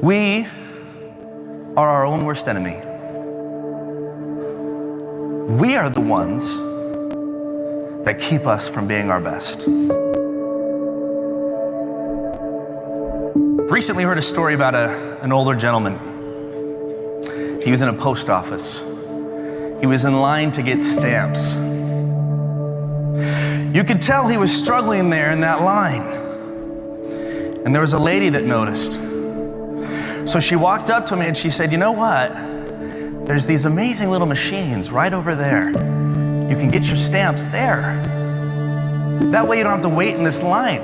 We are our own worst enemy. We are the ones that keep us from being our best. Recently heard a story about an older gentleman. He was in a post office. He was in line to get stamps. You could tell he was struggling there in that line. And there was a lady that noticed. So she walked up to him and she said, "You know what? There's these amazing little machines right over there. You can get your stamps there. That way you don't have to wait in this line."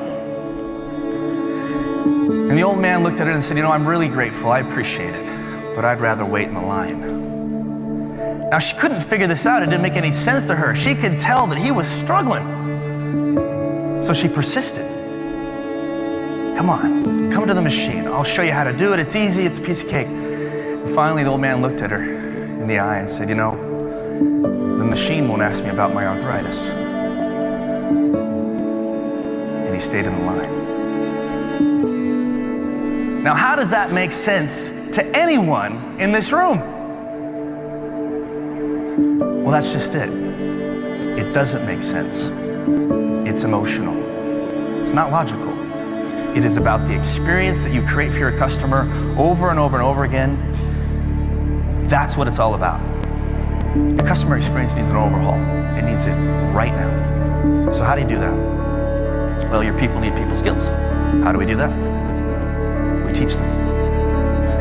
And the old man looked at her and said, "You know, I'm really grateful. I appreciate it, but I'd rather wait in the line." Now, she couldn't figure this out. It didn't make any sense to her. She could tell that he was struggling. So she persisted. "Come on, come to the machine. I'll show you how to do it. It's easy. It's a piece of cake." And finally, the old man looked at her in the eye and said, "You know, the machine won't ask me about my arthritis." And he stayed in the line. Now, how does that make sense to anyone in this room? Well, that's just it. It doesn't make sense. It's emotional. It's not logical. It is about the experience that you create for your customer over and over and over again. That's what it's all about. Your customer experience needs an overhaul. It needs it right now. So how do you do that? Well, your people need people skills. How do we do that? We teach them.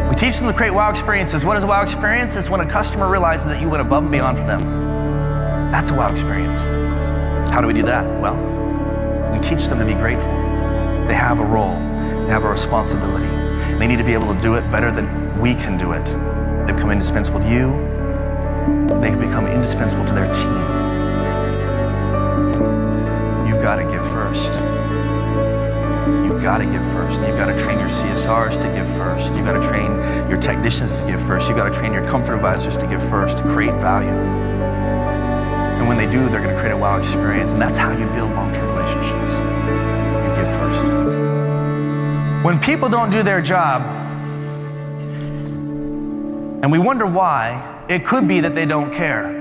We teach them to create wow experiences. What is a wow experience? It's when a customer realizes that you went above and beyond for them. That's a wow experience. How do we do that? Well, we teach them to be grateful. They have a role. They have a responsibility. They need to be able to do it better than we can do it. They become indispensable to you. They become indispensable to their team. You've got to give first. You've got to give first. You've got to train your CSRs to give first. You've got to train your technicians to give first. You've got to train your comfort advisors to give first, to create value. And when they do, they're going to create a wow experience. And that's how you build long-term relationships. You give first. When people don't do their job, and we wonder why, it could be that they don't care.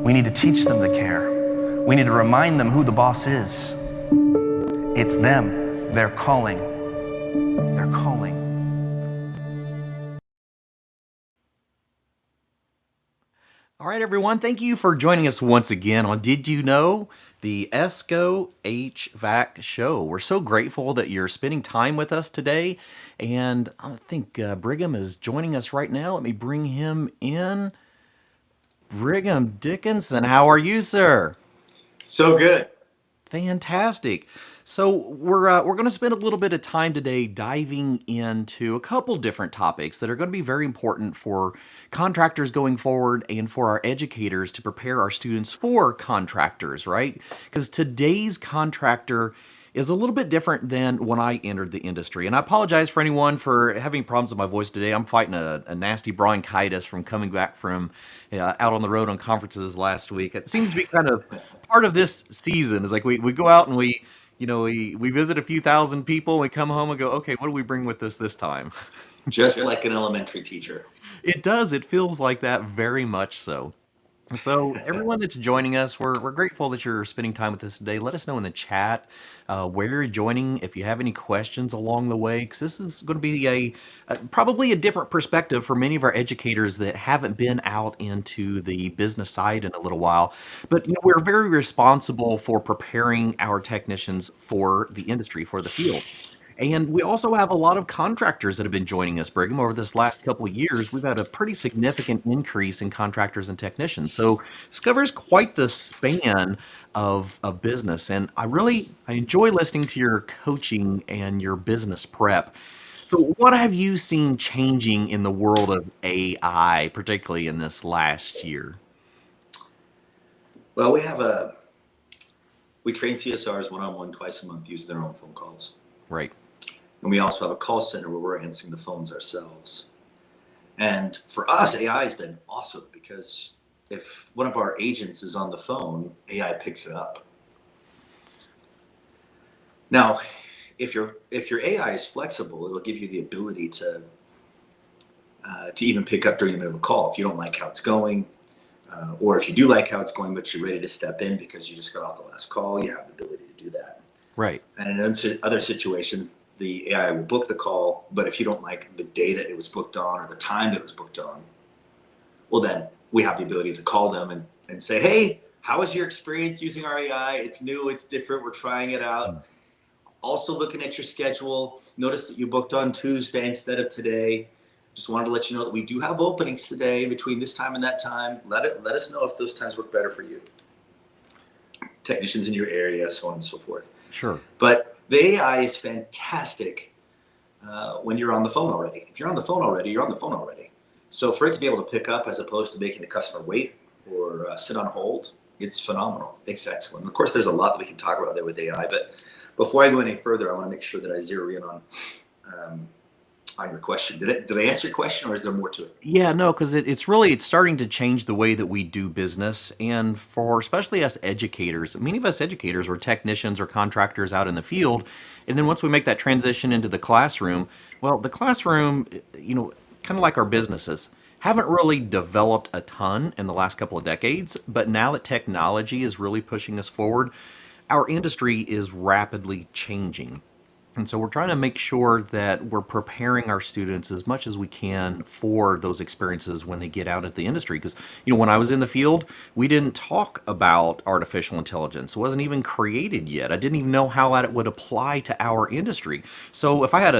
We need to teach them to care. We need to remind them who the boss is. It's them. They're calling. They're calling. All right, everyone. Thank you for joining us once again on Did You Know? The Institute-HVAC show. We're so grateful that you're spending time with us today. And I think Brigham is joining us right now. Let me bring him in. Brigham Dickinson, how are you, sir? So good. Fantastic. So we're going to spend a little bit of time today diving into a couple different topics that are going to be very important for contractors going forward and for our educators to prepare our students for contractors, right? Because today's contractor is a little bit different than when I entered the industry. And I apologize for anyone for having problems with my voice today. I'm fighting a nasty bronchitis from coming back from out on the road on conferences last week. It seems to be kind of part of this season. Is like we go out and we visit a few thousand people and we come home and go, okay, what do we bring with us this time? Just like an elementary teacher. It does. It feels like that very much so. So everyone that's joining us, we're grateful that you're spending time with us today. Let us know in the chat where you're joining, if you have any questions along the way, because this is going to be probably a different perspective for many of our educators that haven't been out into the business side in a little while. But we're very responsible for preparing our technicians for the industry, for the field. And we also have a lot of contractors that have been joining us, Brigham, over this last couple of years. We've had a pretty significant increase in contractors and technicians. So this covers quite the span of business. And I enjoy listening to your coaching and your business prep. So what have you seen changing in the world of AI, particularly in this last year? Well, we train CSRs one-on-one twice a month using their own phone calls. Right. And we also have a call center where we're answering the phones ourselves. And for us, AI has been awesome because if one of our agents is on the phone, AI picks it up. Now, if your AI is flexible, it'll give you the ability to even pick up during the middle of the call if you don't like how it's going, or if you do like how it's going, but you're ready to step in because you just got off the last call. You have the ability to do that. Right. And in other situations, the AI will book the call, but if you don't like the day that it was booked on or the time that it was booked on, well, then we have the ability to call them and say, hey, how was your experience using our AI? It's new, it's different, we're trying it out. Also looking at your schedule, notice that you booked on Tuesday instead of today. Just wanted to let you know that we do have openings today between this time and that time. Let us know if those times work better for you. Technicians in your area, so on and so forth. Sure. But the AI is fantastic when you're on the phone already. If you're on the phone already, you're on the phone already. So for it to be able to pick up as opposed to making the customer wait or sit on hold, it's phenomenal. It's excellent. And of course, there's a lot that we can talk about there with AI. But before I go any further, I want to make sure that I zero in on your question. Did I answer your question, or is there more to it? Yeah, no, because it's starting to change the way that we do business, and for especially us educators, many of us educators or technicians or contractors out in the field, and then once we make that transition into the classroom, well, the classroom, kind of like our businesses, haven't really developed a ton in the last couple of decades, but now that technology is really pushing us forward, our industry is rapidly changing. And so we're trying to make sure that we're preparing our students as much as we can for those experiences when they get out at the industry. Because, when I was in the field, we didn't talk about artificial intelligence. It wasn't even created yet. I didn't even know how that would apply to our industry. So if I had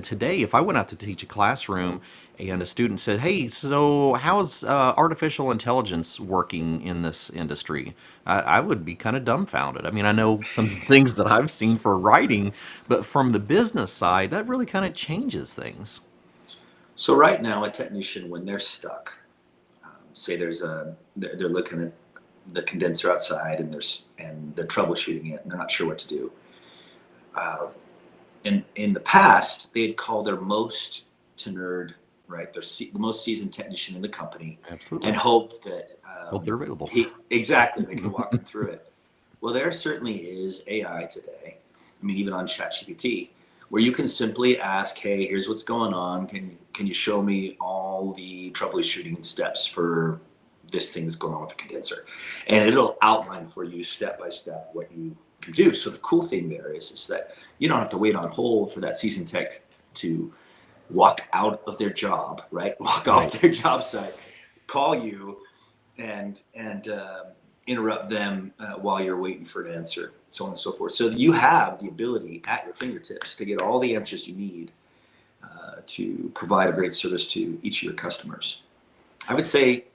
today, if I went out to teach a classroom and a student said, hey, so how's artificial intelligence working in this industry? I would be kind of dumbfounded. I mean, I know some things that I've seen for writing, but from the business side, that really kind of changes things. So right now, a technician, when they're stuck, say they're looking at the condenser outside and they're troubleshooting it and they're not sure what to do. In the past, they'd call their most tenured, right, the most seasoned technician in the company, Absolutely. and hope that Hope they're available. they can walk them through it. Well, there certainly is AI today. I mean, even on ChatGPT, where you can simply ask, hey, here's what's going on. Can you show me all the troubleshooting steps for this thing that's going on with the condenser? And it'll outline for you step by step what you can do. So the cool thing there is that you don't have to wait on hold for that seasoned tech to walk out of their job, right? Walk off their job site, call you, and interrupt them while you're waiting for an answer, so on and so forth. So you have the ability at your fingertips to get all the answers you need to provide a great service to each of your customers. I would say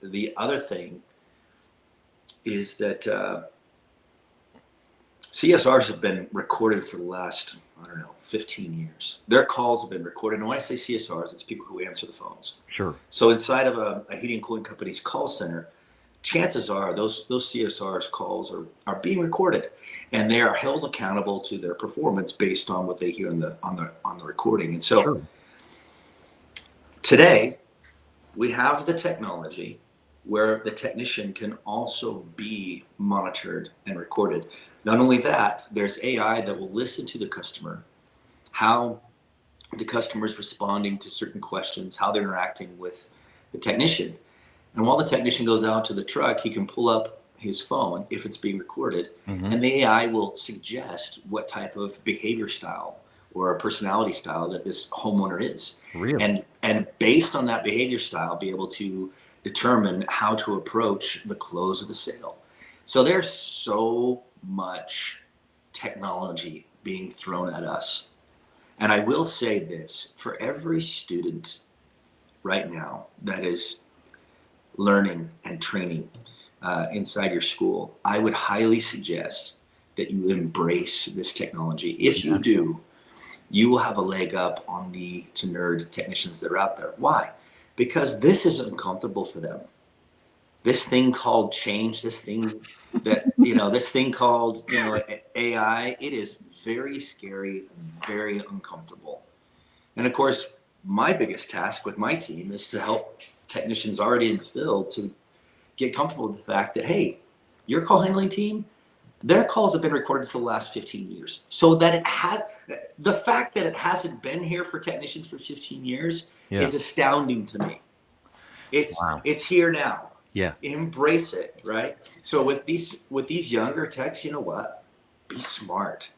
the other thing is that CSRs have been recorded for the last, 15 years. Their calls have been recorded. And when I say CSRs, it's people who answer the phones. Sure. So inside of a heating and cooling company's call center, chances are those CSRs calls are being recorded, and they are held accountable to their performance based on what they hear on the recording. And so Sure. Today, we have the technology where the technician can also be monitored and recorded. Not only that, there's AI that will listen to the customer, how the customer is responding to certain questions, how they're interacting with the technician. And while the technician goes out to the truck, he can pull up his phone if it's being recorded, and the AI will suggest what type of behavior style or a personality style that this homeowner is. Really? And based on that behavior style, be able to determine how to approach the close of the sale. So there's so much technology being thrown at us. And I will say this, for every student right now that is learning and training inside your school, I would highly suggest that you embrace this technology. If you do, you will have a leg up on the tenured technicians that are out there. Why? Because this is uncomfortable for them. This thing called change, this thing called AI, it is very scary, very uncomfortable. And of course, my biggest task with my team is to help technicians already in the field to get comfortable with the fact that, hey, your call handling team, their calls have been recorded for the last 15 years. So that the fact that it hasn't been here for technicians for 15 years Yeah. is astounding to me. Wow. It's here now. Yeah. Embrace it, right? So with these younger techs, you know what? Be smart.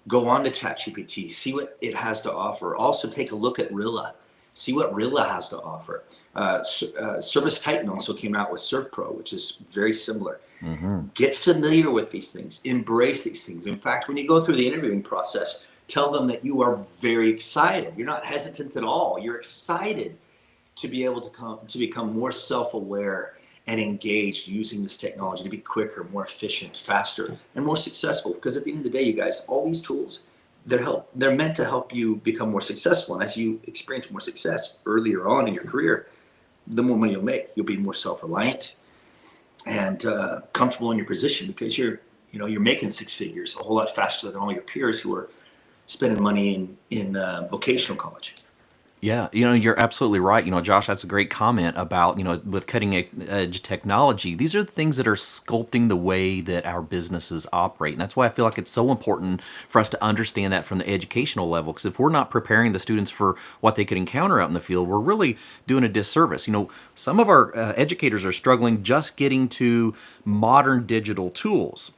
Go on to ChatGPT, see what it has to offer. Also take a look at Rilla. See what Rilla has to offer. Service Titan also came out with ServPro, which is very similar. Get familiar with these things. Embrace these things. In fact, when you go through the interviewing process, tell them that you are very excited. You're not hesitant at all. You're excited to be able to become more self-aware and engaged using this technology to be quicker, more efficient, faster, and more successful. Because at the end of the day, you guys, all these tools, they're meant to help you become more successful. And as you experience more success earlier on in your career, the more money you'll make. You'll be more self-reliant and comfortable in your position, because you're making six figures a whole lot faster than all your peers who are spending money in vocational college. Yeah, you're absolutely right. Josh, that's a great comment about, with cutting edge technology. These are the things that are sculpting the way that our businesses operate. And that's why I feel like it's so important for us to understand that from the educational level. Because if we're not preparing the students for what they could encounter out in the field, we're really doing a disservice. Some of our educators are struggling just getting to modern digital tools,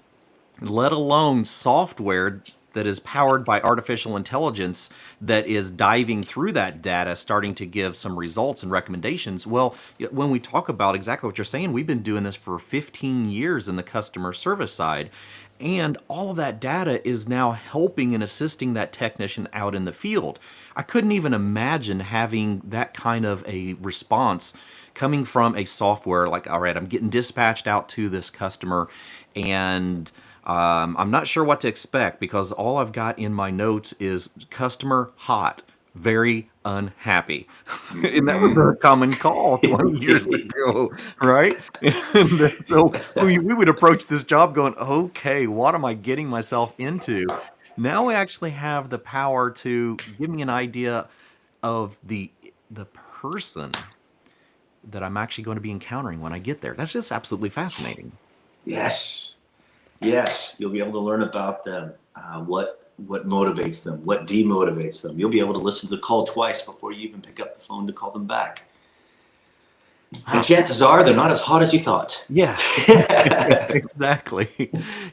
let alone software that is powered by artificial intelligence that is diving through that data, starting to give some results and recommendations. Well, when we talk about exactly what you're saying, we've been doing this for 15 years in the customer service side. And all of that data is now helping and assisting that technician out in the field. I couldn't even imagine having that kind of a response coming from a software like, all right, I'm getting dispatched out to this customer, and I'm not sure what to expect, because all I've got in my notes is customer hot, very unhappy. And that was a common call 20 years ago, right? And so we would approach this job going, okay, what am I getting myself into? Now we actually have the power to give me an idea of the person that I'm actually going to be encountering when I get there. That's just absolutely fascinating. Yes. Yes, you'll be able to learn about them, what motivates them, what demotivates them. You'll be able to listen to the call twice before you even pick up the phone to call them back. And chances are they're not as hot as you thought. Yeah, exactly.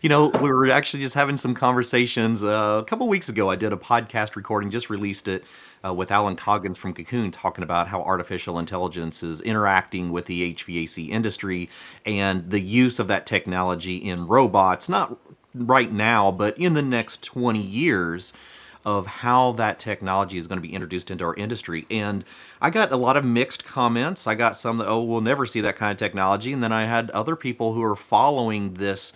We were actually just having some conversations a couple weeks ago. I did a podcast recording, just released it with Alan Coggins from Cocoon, talking about how artificial intelligence is interacting with the HVAC industry and the use of that technology in robots, not right now, but in the next 20 years, of how that technology is going to be introduced into our industry. And I got a lot of mixed comments. I got some that, oh, we'll never see that kind of technology. And then I had other people who are following this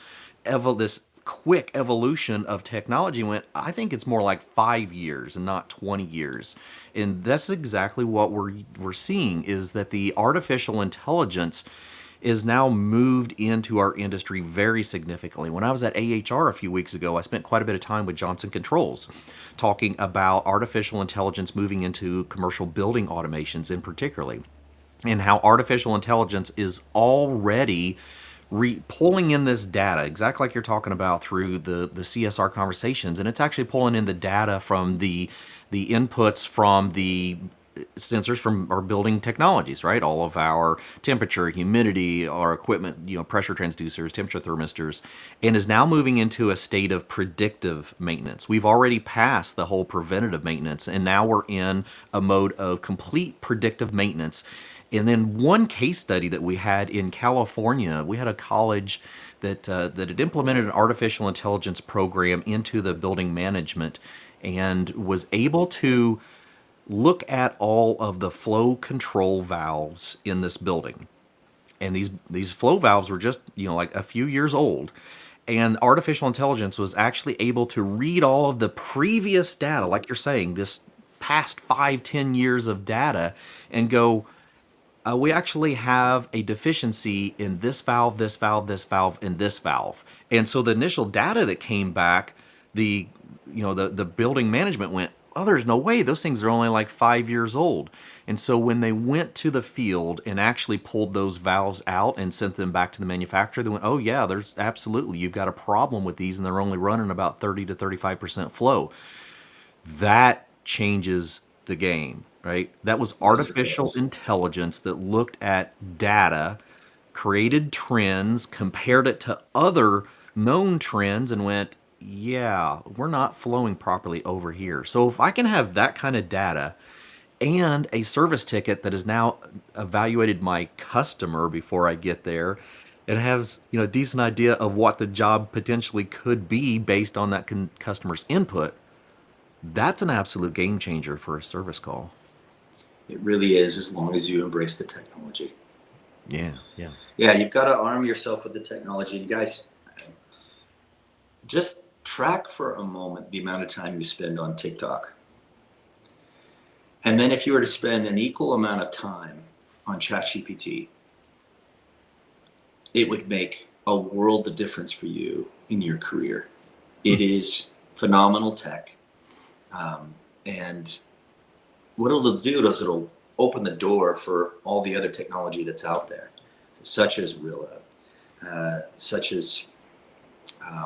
quick evolution of technology and went, I think it's more like 5 years and not 20 years. And that's exactly what we're seeing, is that the artificial intelligence is now moved into our industry very significantly. When I was at AHR a few weeks ago, I spent quite a bit of time with Johnson Controls talking about artificial intelligence moving into commercial building automations in particularly, and how artificial intelligence is already pulling in this data, exactly like you're talking about through the CSR conversations. And it's actually pulling in the data from the inputs from the sensors from our building technologies, right? All of our temperature, humidity, our equipment, pressure transducers, temperature thermistors, and is now moving into a state of predictive maintenance. We've already passed the whole preventative maintenance, and now we're in a mode of complete predictive maintenance. And then one case study that we had in California, we had a college that had implemented an artificial intelligence program into the building management and was able to look at all of the flow control valves in this building. And these flow valves were just, like a few years old. And artificial intelligence was actually able to read all of the previous data, like you're saying, this past 5-10 years of data, and go, we actually have a deficiency in this valve, this valve, this valve, and this valve. And so the initial data that came back, the building management went, oh, there's no way. Those things are only like 5 years old. And so when they went to the field and actually pulled those valves out and sent them back to the manufacturer, they went, oh, yeah, there's absolutely, you've got a problem with these, and they're only running about 30 to 35% flow. That changes the game, right? That was Yes, it artificial does. intelligence that looked at data, created trends, compared it to other known trends, and went, yeah, we're not flowing properly over here. So if I can have that kind of data and a service ticket that has now evaluated my customer before I get there, it has, a decent idea of what the job potentially could be based on that customer's input. That's an absolute game changer for a service call. It really is, as long as you embrace the technology. Yeah, yeah. Yeah, you've got to arm yourself with the technology. And guys, just track for a moment the amount of time you spend on TikTok. And then if you were to spend an equal amount of time on ChatGPT, it would make a world of difference for you in your career. It is phenomenal tech. And what it'll do is it'll open the door for all the other technology that's out there, such as Rilla, such as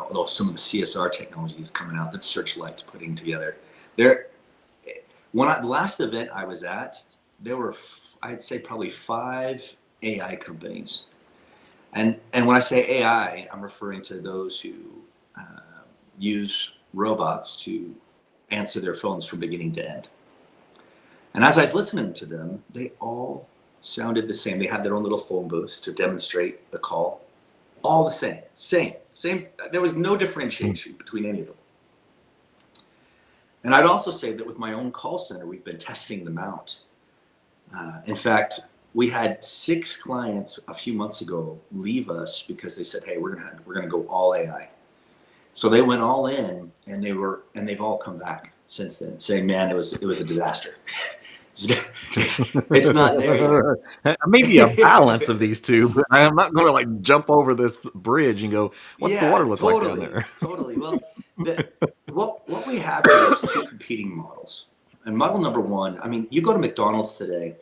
although some of the CSR technology is coming out that Searchlight's putting together. The last event I was at, there were, I'd say, probably 5 AI companies. And when I say AI, I'm referring to those who use robots to answer their phones from beginning to end. And as I was listening to them, they all sounded the same. They had their own little phone booths to demonstrate the call. All the same. There was no differentiation between any of them. And I'd also say that with my own call center, we've been testing them out. In fact, we had 6 clients a few months ago leave us because they said, "Hey, we're gonna go all AI." So they went all in, and they've all come back since then, saying, "Man, it was a disaster." It's not there yet. Maybe a balance of these two, but I'm not going to like jump over this bridge and go, what's the water Yeah, look like down totally, there? totally. Well, what we have here is 2 competing models. And model number 1, I mean, you go to McDonald's today,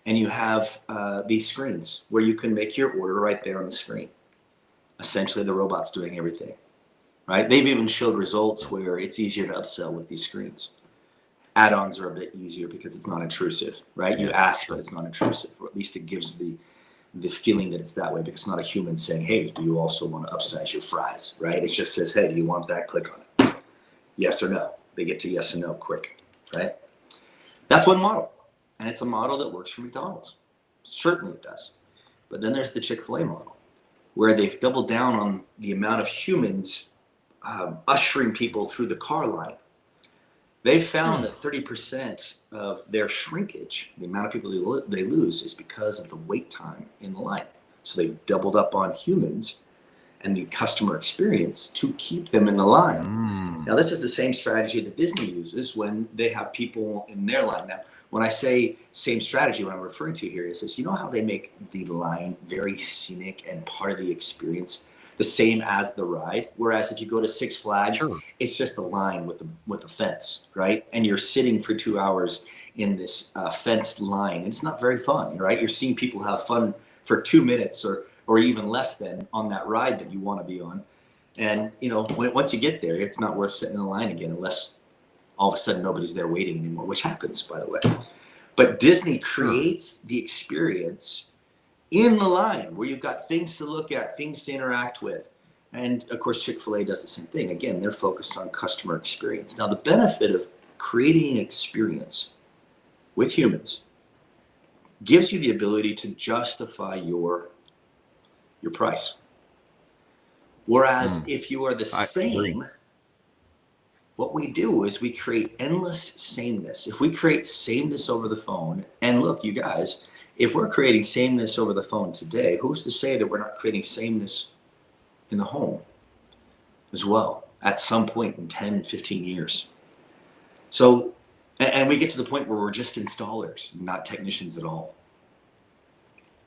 and you have these screens where you can make your order right there on the screen. Essentially, the robot's doing everything, right? They've even showed results where it's easier to upsell with these screens. Add-ons are a bit easier because it's not intrusive, right? You ask, but it's not intrusive, or at least it gives the feeling that it's that way, because it's not a human saying, "Hey, do you also want to upsize your fries?" Right? It just says, "Hey, do you want that?" Click on it. Yes or no. They get to yes and no quick, right? That's one model, and it's a model that works for McDonald's. Certainly it does. But then there's the Chick-fil-A model, where they've doubled down on the amount of humans ushering people through the car line. They found that 30% of their shrinkage, the amount of people they lose, is because of the wait time in the line. So they've doubled up on humans and the customer experience to keep them in the line. Now, this is the same strategy that Disney uses when they have people in their line. Now, when I say same strategy, what I'm referring to here is this: you know how they make the line very scenic and part of the experience, the same as the ride? Whereas if you go to Six Flags, Sure. it's just a line with a fence, right? And you're sitting for 2 hours in this fenced line. And it's not very fun, right? You're seeing people have fun for 2 minutes or even less than on that ride that you want to be on. And, once you get there, it's not worth sitting in the line again unless all of a sudden nobody's there waiting anymore, which happens, by the way. But Disney creates the experience in the line where you've got things to look at, things to interact with. And of course, Chick-fil-A does the same thing. Again, they're focused on customer experience. Now, the benefit of creating an experience with humans gives you the ability to justify your price. Whereas if you are the I agree. same, what we do is we create endless sameness. If we create sameness over the phone, and look, you guys, if we're creating sameness over the phone today, who's to say that we're not creating sameness in the home as well at some point in 10, 15 years? So, and we get to the point where we're just installers, not technicians at all.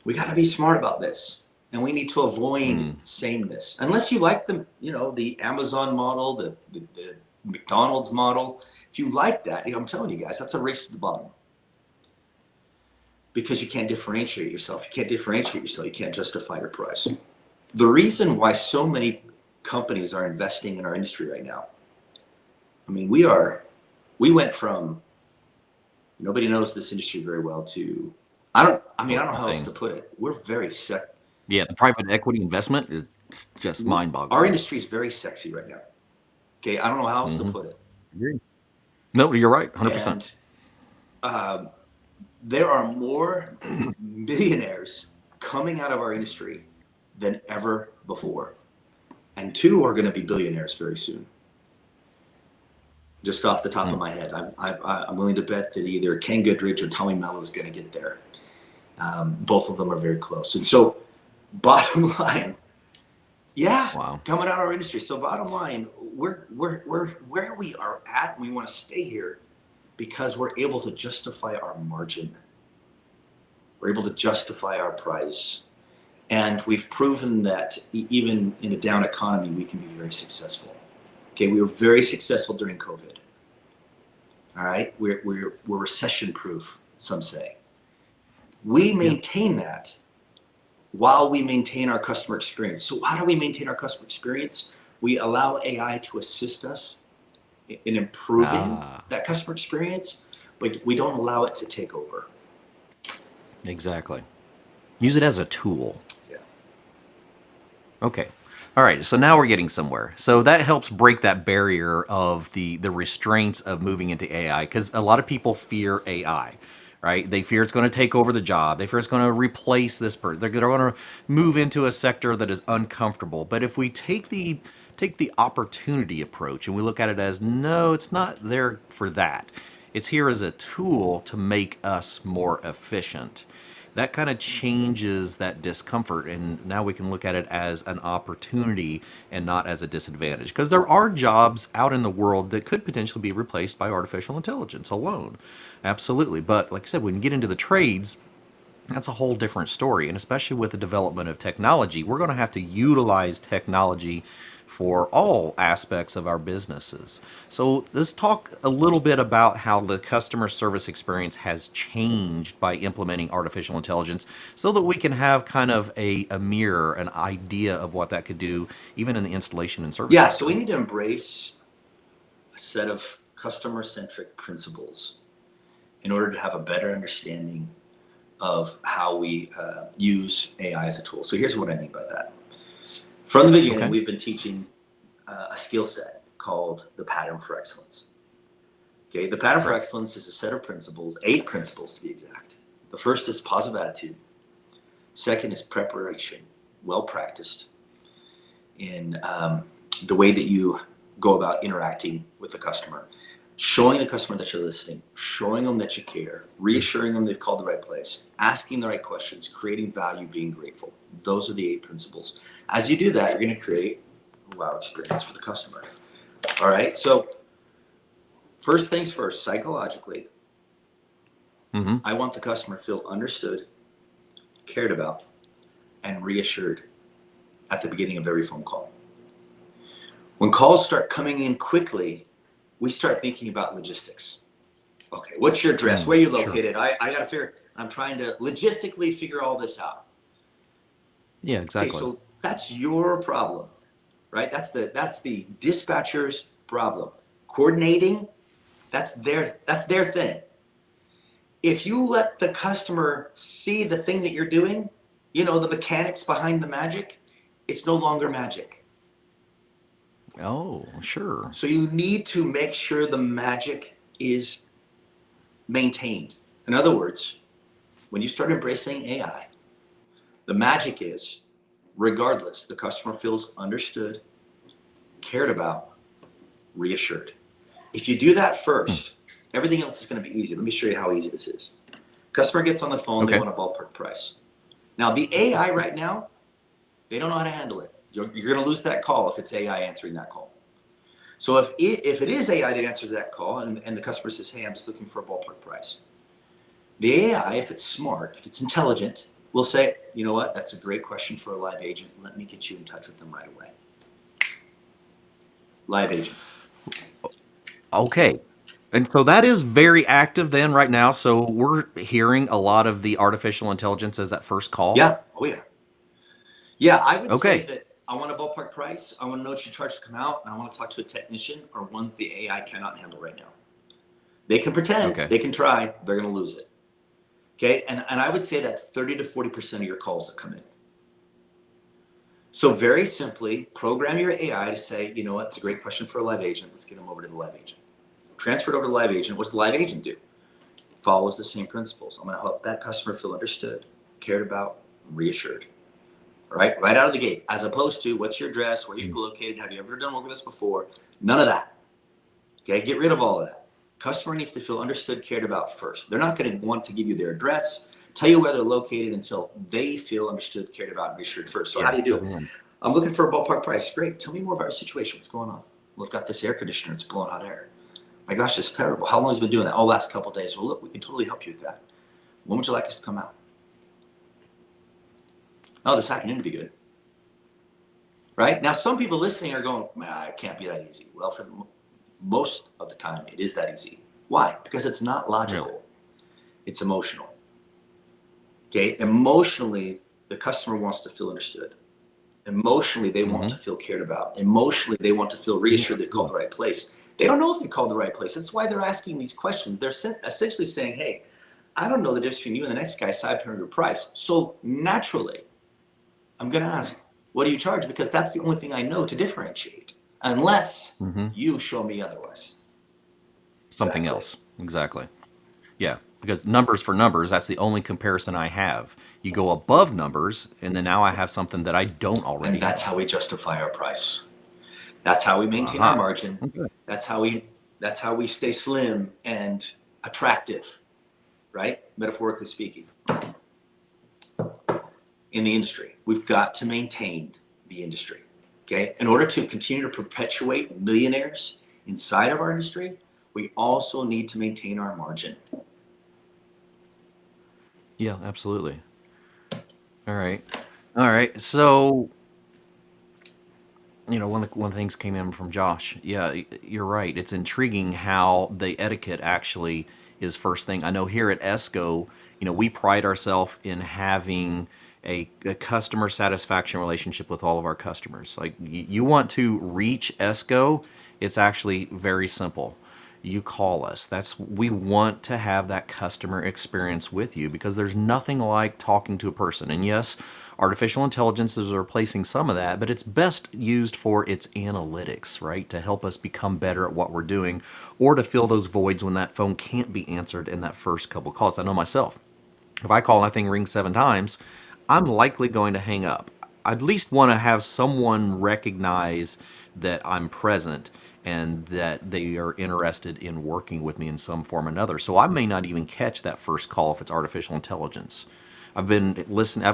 We got to be smart about this. And we need to avoid sameness. Unless you like the Amazon model, the McDonald's model. If you like that, I'm telling you guys, that's a race to the bottom. Because you can't differentiate yourself. You can't differentiate yourself. You can't justify your price. The reason why so many companies are investing in our industry right now, I mean, we went from nobody knows this industry very well to, I don't know how else to put it. We're very Yeah, the private equity investment is just mind-boggling. Our industry is very sexy right now. Okay, I don't know how else to put it. Agreed. No, you're right, 100%. And there are more millionaires coming out of our industry than ever before. And 2 are going to be billionaires very soon. Just off the top of my head, I'm willing to bet that either Ken Goodrich or Tommy Mello is going to get there. Both of them are very close. And so, bottom line, coming out of our industry. So, bottom line, we're where we are at. We want to stay here because we're able to justify our margin. We're able to justify our price. And we've proven that even in a down economy, we can be very successful. Okay, we were very successful during COVID. All right, we're recession proof, some say. We maintain that while we maintain our customer experience. So how do we maintain our customer experience? We allow AI to assist us in improving that customer experience, but we don't allow it to take over. Exactly. Use it as a tool. Yeah. Okay. All right. So now we're getting somewhere. So that helps break that barrier of the restraints of moving into AI, because a lot of people fear AI, right? They fear it's going to take over the job. They fear it's going to replace this person. They're going to move into a sector that is uncomfortable. But if we take the opportunity approach and we look at it as, no, it's not there for that. It's here as a tool to make us more efficient. That kind of changes that discomfort, and now we can look at it as an opportunity and not as a disadvantage, because there are jobs out in the world that could potentially be replaced by artificial intelligence alone. Absolutely. But like I said, when you get into the trades, that's a whole different story. And especially with the development of technology, we're going to have to utilize technology for all aspects of our businesses. So let's talk a little bit about how the customer service experience has changed by implementing artificial intelligence, so that we can have kind of a mirror, an idea of what that could do, even in the installation and service. Yeah, so we need to embrace a set of customer-centric principles in order to have a better understanding of how we use AI as a tool. So here's what I mean by that. From the beginning, we've been teaching a skill set called the pattern for excellence. Okay, the pattern for excellence is a set of principles, 8 principles to be exact. The first is positive attitude. Second is preparation, well practiced in the way that you go about interacting with the customer. Showing the customer that you're listening, showing them that you care, reassuring them they've called the right place, asking the right questions, creating value, being grateful. Those are the 8 principles. As you do that, you're going to create a wow experience for the customer. All right, so first things first, psychologically, I want the customer to feel understood, cared about, and reassured at the beginning of every phone call. When calls start coming in quickly, we start thinking about logistics. Okay, what's your address? Where are you located? Sure. I got to figure, I'm trying to logistically figure all this out. Yeah, exactly. Okay, so that's your problem, right? That's the dispatcher's problem. Coordinating, that's their thing. If you let the customer see the thing that you're doing, the mechanics behind the magic, it's no longer magic. Oh, sure. So you need to make sure the magic is maintained. In other words, when you start embracing AI, the magic is, regardless, the customer feels understood, cared about, reassured. If you do that first, everything else is going to be easy. Let me show you how easy this is. Customer gets on the phone, they want a ballpark price. Now, the AI right now, they don't know how to handle it. You're going to lose that call if it's AI answering that call. So if it is AI that answers that call and the customer says, hey, I'm just looking for a ballpark price, the AI, if it's smart, if it's intelligent, will say, you know what, that's a great question for a live agent. Let me get you in touch with them right away. Live agent. Okay. And so that is very active then right now. So we're hearing a lot of the artificial intelligence as that first call. Yeah. Oh yeah. Yeah. I would say Okay. that I want a ballpark price. I want to know what you charge to come out, and I want to talk to a technician or ones the AI cannot handle right now. They can pretend, Okay. they can try, they're going to lose it. Okay. And I would say that's 30 to 40% of your calls that come in. So very simply, program your AI to say, you know what, it's a great question for a live agent. Let's get them over to the live agent. Transfer it over to the live agent. What's the live agent do? Follows the same principles. I'm going to help that customer feel understood, cared about, reassured. Right out of the gate, as opposed to what's your address, where you're located, have you ever done work with us before? None of that. Okay, get rid of all of that. Customer needs to feel understood, cared about first. They're not going to want to give you their address, tell you where they're located until they feel understood, cared about, and reassured first. So how Yeah. do you do it? Mhm. I'm looking for a ballpark price. Great. Tell me more about your situation. What's going on? Well, I've got this air conditioner. It's blowing hot air. My gosh, it's terrible. How long has it been doing that? Oh, last couple of days. Well, look, we can totally help you with that. When would you like us to come out? Oh, this afternoon would be good. Right? Now, some people listening are going, nah, it can't be that easy. Well, for most of the time, it is that easy. Why? Because it's not logical. Really? It's emotional. Okay? Emotionally, the customer wants to feel understood. Emotionally, they want to Mhm. feel cared about. Emotionally, they want to feel Yeah. reassured they've called the right place. They don't know if they called the right place. That's why they're asking these questions. They're essentially saying, hey, I don't know the difference between you and the next guy aside from your price. So naturally, I'm going to ask, what do you charge? Because that's the only thing I know to differentiate, unless Mhm. you show me otherwise. Something Exactly. else. Exactly. Yeah, because numbers for numbers, that's the only comparison I have. You go above numbers, and then now I have something that I don't And already that's how have. we justify our price. That's how we maintain our Uh-huh. margin. Okay. That's how we stay slim and attractive, right? Metaphorically speaking, in the industry. We've got to maintain the industry. Okay. In order to continue to perpetuate millionaires inside of our industry, we also need to maintain our margin. Yeah, absolutely. All right. All right. So, one of the things came in from Josh. Yeah, you're right. It's intriguing how the etiquette actually is first thing. I know here at ESCO, we pride ourselves in having a customer satisfaction relationship with all of our customers. Like you want to reach ESCO, it's actually very simple. You call us. We want to have that customer experience with you because there's nothing like talking to a person. And yes, artificial intelligence is replacing some of that, but it's best used for its analytics, right? To help us become better at what we're doing or to fill those voids when that phone can't be answered in that first couple calls. I know myself. If I call and that thing rings 7 times, I'm likely going to hang up. I at least want to have someone recognize that I'm present and that they are interested in working with me in some form or another. So I may not even catch that first call if it's artificial intelligence. I've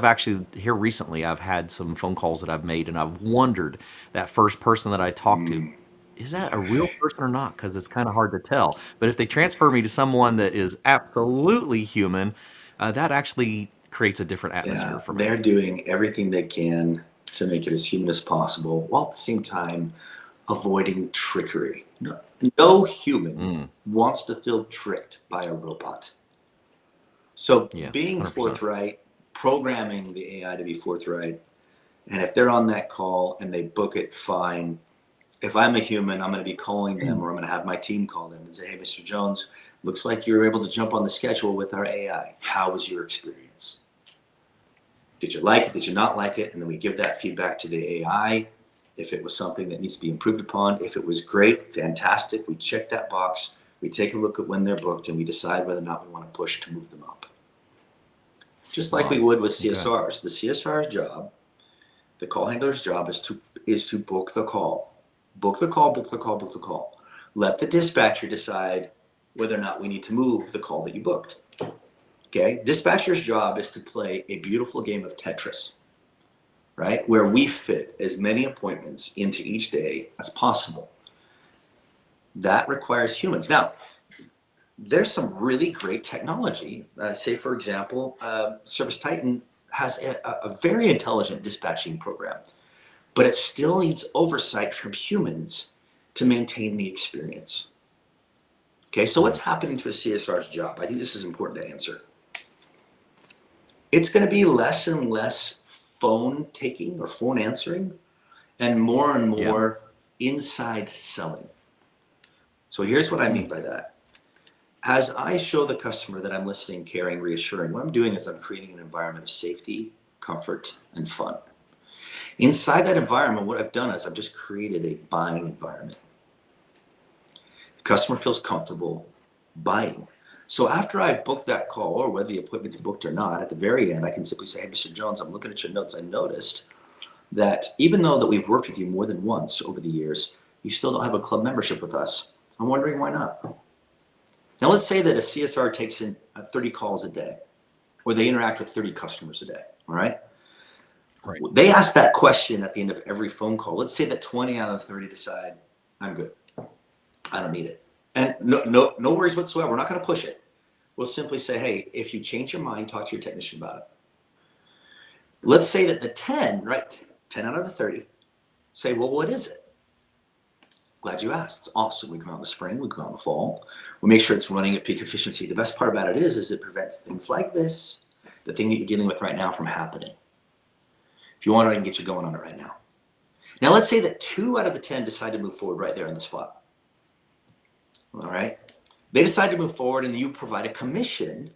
actually here recently I've had some phone calls that I've made and I've wondered that first person that I talked to, is that a real person or not? Because it's kind of hard to tell. But if they transfer me to someone that is absolutely human, that actually creates a different atmosphere Yeah, for me. they're doing everything they can to make it as human as possible, while at the same time avoiding trickery. No human Mm, wants to feel tricked by a robot. So yeah, being 100%. forthright, programming the AI to be forthright, and if they're on that call and they book it, fine. If I'm a human, I'm going to be calling them, or I'm going to have my team call them and say, hey, Mr. Jones, looks like you were able to jump on the schedule with our AI. How was your experience? Did you like it? Did you not like it? And then we give that feedback to the AI. If it was something that needs to be improved upon, if it was great, fantastic, we check that box. We take a look at when they're booked and we decide whether or not we want to push to move them up. Just like we Wow. would with Okay. CSRs. The CSR's job, the call handler's job is to book the call. Book the call, book the call, book the call. Let the dispatcher decide whether or not we need to move the call that you booked. Okay? Dispatcher's job is to play a beautiful game of Tetris, right? Where we fit as many appointments into each day as possible. That requires humans. Now, there's some really great technology. Say, for example, Service Titan has a very intelligent dispatching program, but it still needs oversight from humans to maintain the experience. Okay, so what's happening to a CSR's job? I think this is important to answer. It's going to be less and less phone taking or phone answering and Yeah. more inside selling. So here's what I mean by that. As I show the customer that I'm listening, caring, reassuring, what I'm doing is I'm creating an environment of safety, comfort, and fun. Inside that environment, what I've done is I've just created a buying environment. The customer feels comfortable buying. So after I've booked that call, or whether the appointment's booked or not, at the very end, I can simply say, hey, Mr. Jones, I'm looking at your notes. I noticed that even though that we've worked with you more than once over the years, you still don't have a club membership with us. I'm wondering why not. Now let's say that a CSR takes in 30 calls a day, or they interact with 30 customers a day, all right? Right. They ask that question at the end of every phone call. Let's say that 20 out of the 30 decide, I'm good. I don't need it. And no worries whatsoever. We're not going to push it. We'll simply say, hey, if you change your mind, talk to your technician about it. Let's say that the 10, right, 10 out of the 30 say, well, what is it? Glad you asked. It's awesome. We come out in the spring, we come out in the fall. We make sure it's running at peak efficiency. The best part about it is it prevents things like this, the thing that you're dealing with right now, from happening. If you want it, I can get you going on it right now. Now, let's say that 2 out of the 10 decide to move forward right there on the spot. All right. They decide to move forward, and you provide a commission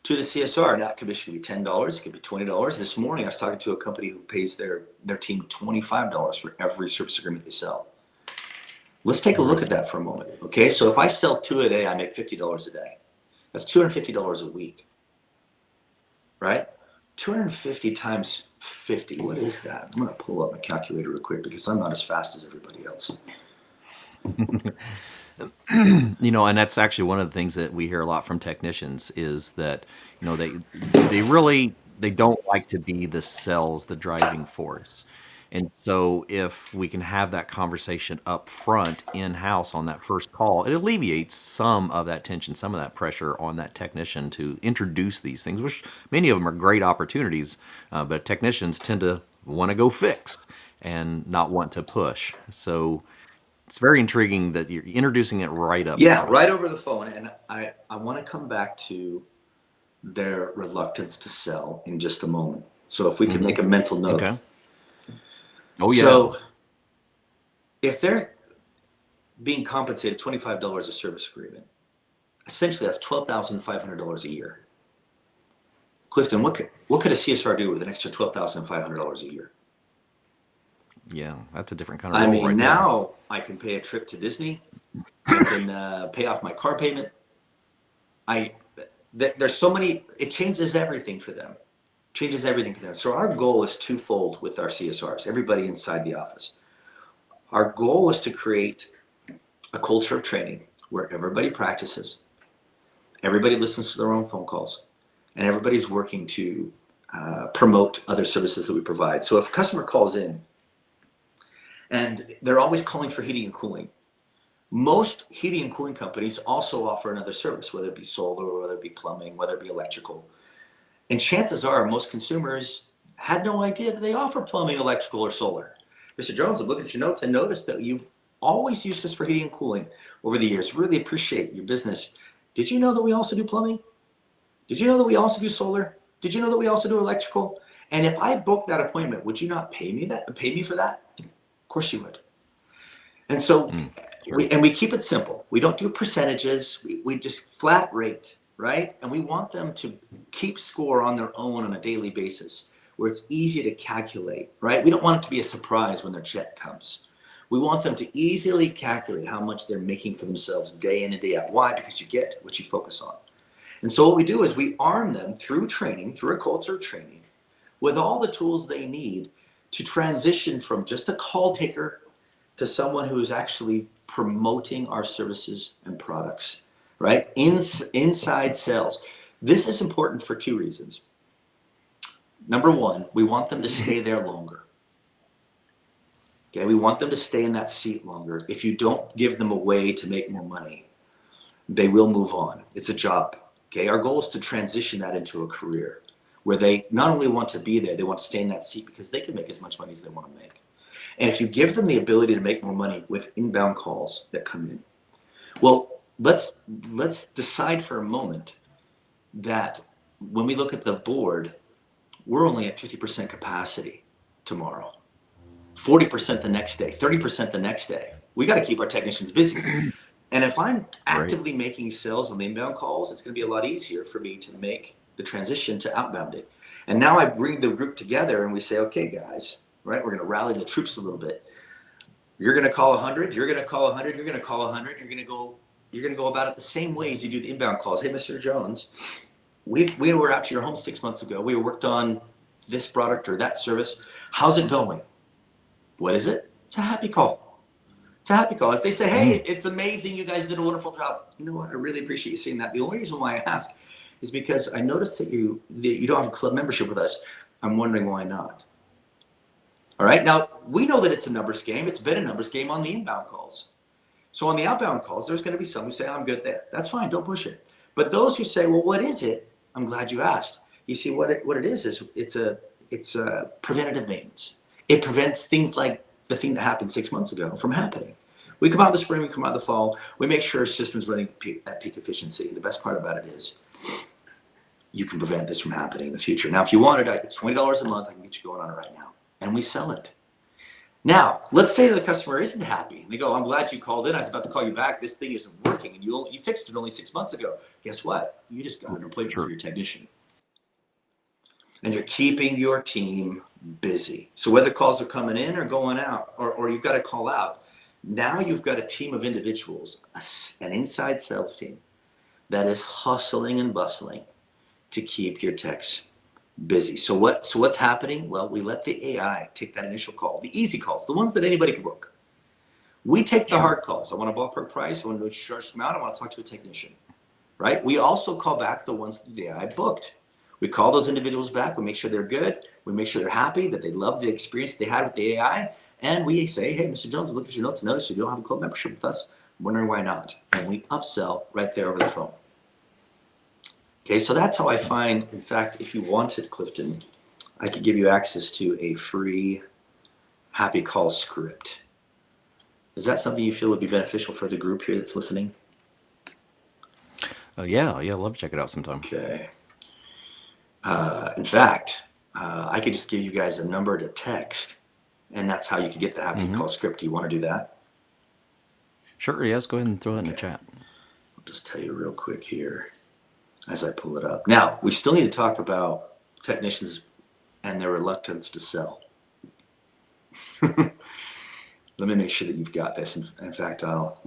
to the CSR. Now, that commission could be $10, it could be $20. This morning, I was talking to a company who pays their team $25 for every service agreement they sell. Let's take a look at that for a moment. Okay, so if I sell 2 a day, I make $50 a day. That's $250 a week, right? 250 times 50, what is that? I'm gonna pull up my calculator real quick because I'm not as fast as everybody else. And that's actually one of the things that we hear a lot from technicians is that, they don't like to be the sales, the driving force. And so if we can have that conversation up front in-house on that first call, it alleviates some of that tension, some of that pressure on that technician to introduce these things, which many of them are great opportunities, but technicians tend to want to go fix and not want to push. So it's very intriguing that you're introducing it right up Yeah, front. right over the phone. And I want to come back to their reluctance to sell in just a moment. So if we can make a mental note. Okay. Oh, yeah. So if they're being compensated $25 a service agreement, essentially that's $12,500 a year. Clifton, what could a CSR do with an extra $12,500 a year? Yeah, that's a different kind of I role mean, right now I can pay a trip to Disney. I can pay off my car payment. There's so many, it changes everything for them. Changes everything for them. So our goal is twofold with our CSRs, everybody inside the office. Our goal is to create a culture of training where everybody practices, everybody listens to their own phone calls, and everybody's working to promote other services that we provide. So if a customer calls in and they're always calling for heating and cooling, most heating and cooling companies also offer another service, whether it be solar, or whether it be plumbing, whether it be electrical. And chances are most consumers had no idea that they offer plumbing, electrical, or solar. Mr. Jones, I'm looking at your notes. I noticed that you've always used this for heating and cooling over the years. Really appreciate your business. Did you know that we also do plumbing? Did you know that we also do solar? Did you know that we also do electrical? And if I booked that appointment, would you not pay me for that? Of course you would. And so we keep it simple. We don't do percentages. We just flat rate, right? And we want them to keep score on their own on a daily basis where it's easy to calculate, right? We don't want it to be a surprise when their check comes. We want them to easily calculate how much they're making for themselves day in and day out. Why? Because you get what you focus on. And so what we do is we arm them through training, through a culture of training, with all the tools they need to transition from just a call taker to someone who is actually promoting our services and products, right? Inside sales. This is important for 2 reasons. Number 1, we want them to stay there longer. Okay, we want them to stay in that seat longer. If you don't give them a way to make more money, they will move on. It's a job. Okay, our goal is to transition that into a career where they not only want to be there, they want to stay in that seat because they can make as much money as they want to make. And if you give them the ability to make more money with inbound calls that come in, Well, let's decide for a moment that when we look at the board, we're only at 50% capacity tomorrow, 40% the next day, 30% the next day. We got to keep our technicians busy. And if I'm actively making sales on the inbound calls, it's going to be a lot easier for me to make the transition to outbounding. And now I bring the group together and we say, okay, guys, right? We're going to rally the troops a little bit. You're going to call 100. You're going to call 100. You're going to call 100. You're going to go about it the same way as you do the inbound calls. Hey, Mr. Jones, we were out to your home 6 months ago. We worked on this product or that service. How's it going? What is it? It's a happy call. It's a happy call. If they say, hey, it's amazing, you guys did a wonderful job. You know what? I really appreciate you saying that. The only reason why I ask is because I noticed that you don't have a club membership with us. I'm wondering why not. All right. Now, we know that it's a numbers game. It's been a numbers game on the inbound calls. So on the outbound calls, there's going to be some who say, I'm good there. That's fine. Don't push it. But those who say, well, what is it? I'm glad you asked. You see, what it is it's a preventative maintenance. It prevents things like the thing that happened 6 months ago from happening. We come out in the spring, we come out in the fall, we make sure our system's running at peak efficiency. The best part about it is you can prevent this from happening in the future. Now, if you wanted, it's $20 a month. I can get you going on it right now. And we sell it. Now, let's say the customer isn't happy. They go, I'm glad you called in. I was about to call you back. This thing isn't working. And you fixed it only 6 months ago. Guess what? You just got an appointment for your technician. And you're keeping your team busy. So whether calls are coming in or going out, or you've got to call out, now you've got a team of individuals, an inside sales team that is hustling and bustling to keep your techs busy. So what's happening? Well, we let the AI take that initial call, the easy calls, the ones that anybody can book. We take the hard calls. I want a ballpark price. I want to know charge them out. I want to talk to a technician, right? We also call back the ones that the AI booked. We call those individuals back. We make sure they're good. We make sure they're happy, that they love the experience they had with the AI. And we say, hey, Mr. Jones, look at your notes and notice you don't have a club membership with us. I'm wondering why not? And we upsell right there over the phone. Okay, so that's how I find, in fact, if you wanted, Clifton, I could give you access to a free happy call script. Is that something you feel would be beneficial for the group here that's listening? Yeah, I'd love to check it out sometime. Okay. In fact, I could just give you guys a number to text, and that's how you could get the happy call script. Do you want to do that? Sure, yes, go ahead and throw that in the chat. I'll just tell you real quick here as I pull it up. Now, we still need to talk about technicians and their reluctance to sell. Let me make sure that you've got this. In fact, I'll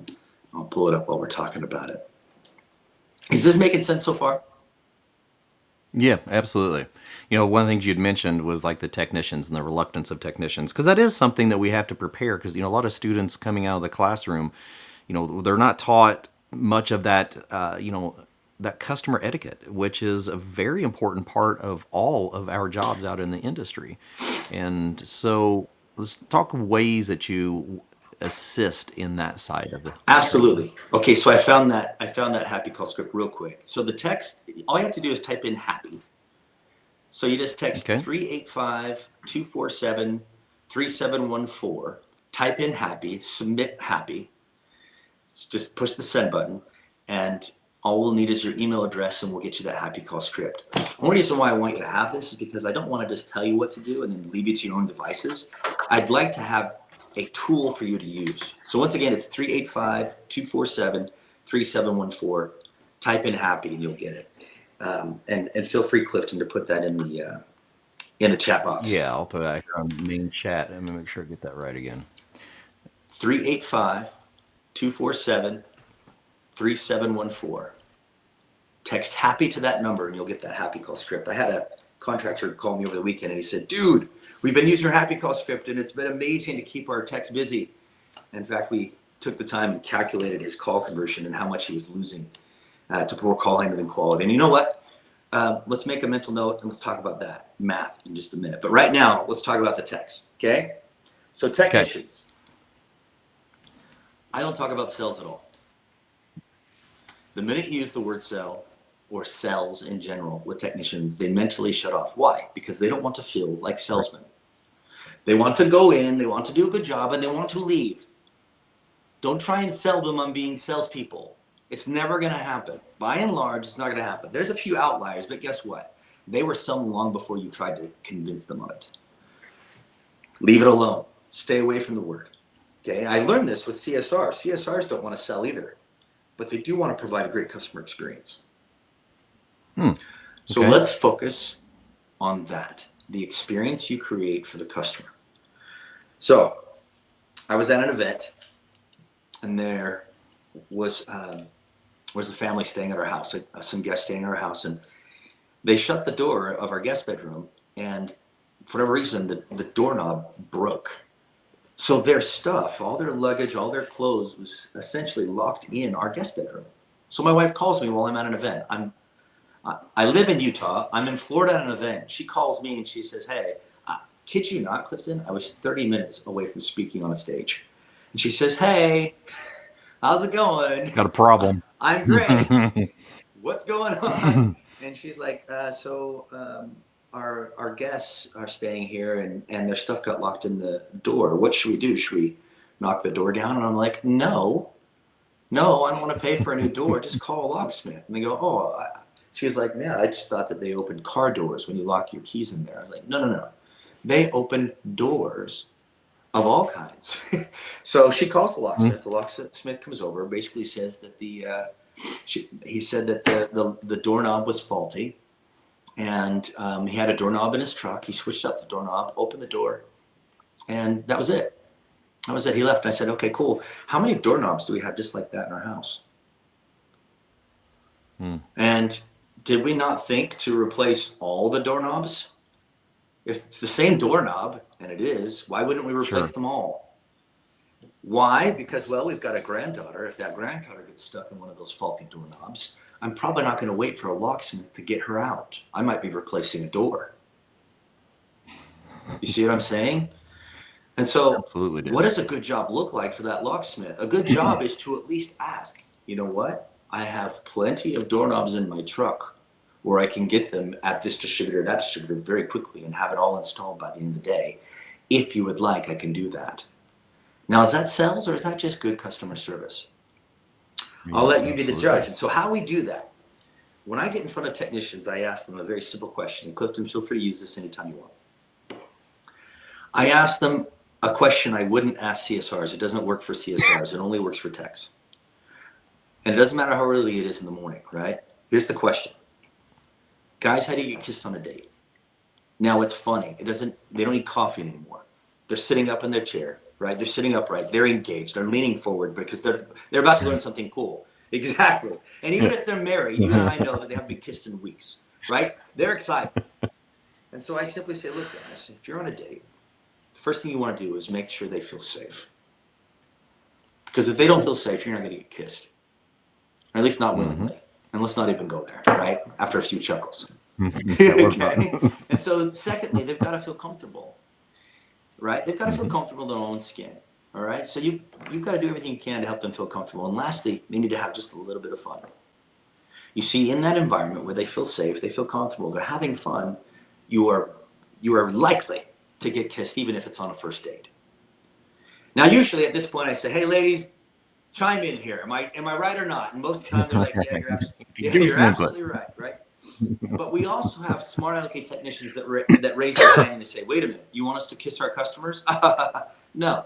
pull it up while we're talking about it. Is this making sense so far? Yeah, absolutely. One of the things you'd mentioned was like the technicians and the reluctance of technicians, because that is something that we have to prepare, because, a lot of students coming out of the classroom, they're not taught much of that, that customer etiquette, which is a very important part of all of our jobs out in the industry. And so let's talk ways that you assist in that side of the Absolutely. Okay, so I found that happy call script real quick. So the text, all you have to do is type in happy. So you just text 385-247-3714. Type in happy, submit happy. Just push the send button, and all we'll need is your email address, and we'll get you that happy call script. One reason why I want you to have this is because I don't want to just tell you what to do and then leave you to your own devices. I'd like to have a tool for you to use. So once again, it's 385-247-3714. Type in happy and you'll get it. And feel free, Clifton, to put that in the chat box. Yeah, I'll put that here on the main chat. Let me make sure I get that right again. 385-247-3714. Text happy to that number and you'll get that happy call script. I had a contractor call me over the weekend and he said, dude, we've been using your happy call script and it's been amazing to keep our techs busy. In fact, we took the time and calculated his call conversion and how much he was losing to poor call handling and quality. And you know what? Let's make a mental note and let's talk about that math in just a minute. But right now, let's talk about the techs, okay? So technicians. Okay. I don't talk about sales at all. The minute you use the word sell, or sells in general with technicians, they mentally shut off. Why? Because they don't want to feel like salesmen. They want to go in, they want to do a good job, and they want to leave. Don't try and sell them on being salespeople. It's never going to happen. By and large, it's not going to happen. There's a few outliers, but guess what? They were selling long before you tried to convince them of it. Leave it alone. Stay away from the word. Okay, I learned this with CSR. CSRs don't want to sell either, but they do want to provide a great customer experience. So Okay. let's focus on that, the experience you create for the customer. So I was at an event, and there was a family staying at our house, some guests staying at our house, and they shut the door of our guest bedroom, and for whatever reason, the doorknob broke. So their stuff, all their luggage, all their clothes was essentially locked in our guest bedroom. So my wife calls me while I'm at an event. I live in Utah. I'm in Florida at an event. She calls me and she says, hey, kid you not, Clifton, I was 30 minutes away from speaking on a stage. And she says, hey, how's it going? Got a problem. I'm great. What's going on? And she's like, our guests are staying here and their stuff got locked in the door. What should we do? Should we knock the door down? And I'm like, no, I don't want to pay for a new door. Just call a locksmith. And they go, she's like, man, I just thought that they opened car doors when you lock your keys in there. I was like, no. They open doors of all kinds. So she calls the locksmith. The locksmith comes over, basically says that he said that the doorknob was faulty, and he had a doorknob in his truck. He switched out the doorknob, opened the door, and that was it. He left. And I said, okay, cool. How many doorknobs do we have just like that in our house? And did we not think to replace all the doorknobs? If it's the same doorknob, and it is, why wouldn't we replace them all? Why? Because, well, we've got a granddaughter. If that granddaughter gets stuck in one of those faulty doorknobs, I'm probably not going to wait for a locksmith to get her out. I might be replacing a door. You see what I'm saying? And so Absolutely. What does a good job look like for that locksmith? A good job is to at least ask, you know what? I have plenty of doorknobs in my truck where I can get them at this distributor, that distributor very quickly and have it all installed by the end of the day. If you would like, I can do that. Now, is that sales or is that just good customer service? I'll let you be the judge. And so how we do that, when I get in front of technicians, I ask them a very simple question. And Clifton, feel free to use this anytime you want. I ask them a question I wouldn't ask CSRs. It doesn't work for CSRs. It only works for techs. And it doesn't matter how early it is in the morning, right? Here's the question. Guys, how do you get kissed on a date? Now, it's funny. They don't need coffee anymore. They're sitting up in their chair, right? They're sitting upright. They're engaged. They're leaning forward because they're about to learn something cool. Exactly. And even if they're married, you and I know that they haven't been kissed in weeks, right? They're excited. And so I simply say, look, guys, if you're on a date, the first thing you want to do is make sure they feel safe. Because if they don't feel safe, you're not going to get kissed. Or at least not willingly. And let's not even go there, right? After a few chuckles. Okay? And so secondly, they've got to feel comfortable, right? They've got to feel comfortable in their own skin, all right? So you've got to do everything you can to help them feel comfortable. And lastly, they need to have just a little bit of fun. You see, in that environment where they feel safe, they feel comfortable, they're having fun, you are likely to get kissed even if it's on a first date. Now, usually at this point I say, hey, ladies, chime in here. Am I right or not? And most of the time they're like, yeah, you're absolutely right, right? But we also have smart alecky technicians that raise their hand and they say, wait a minute, you want us to kiss our customers? No,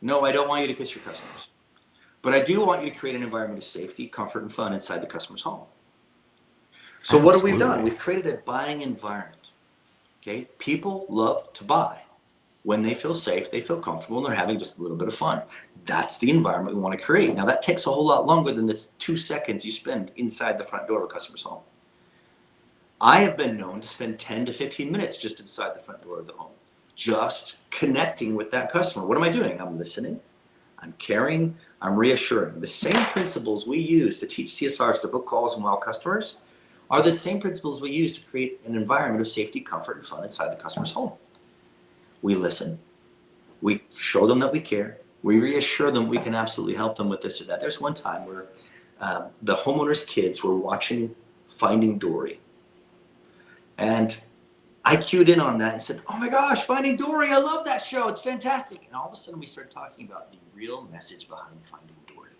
I don't want you to kiss your customers. But I do want you to create an environment of safety, comfort, and fun inside the customer's home. So what have we done? We've created a buying environment. Okay, people love to buy. When they feel safe, they feel comfortable, and they're having just a little bit of fun. That's the environment we want to create. Now, that takes a whole lot longer than the 2 seconds you spend inside the front door of a customer's home. I have been known to spend 10 to 15 minutes just inside the front door of the home, just connecting with that customer. What am I doing? I'm listening, I'm caring, I'm reassuring. The same principles we use to teach CSRs to book calls and wow customers are the same principles we use to create an environment of safety, comfort, and fun inside the customer's home. We listen. We show them that we care. We reassure them we can absolutely help them with this or that. There's one time where the homeowner's kids were watching Finding Dory. And I cued in on that and said, oh my gosh, Finding Dory, I love that show. It's fantastic. And all of a sudden we started talking about the real message behind finding Dory.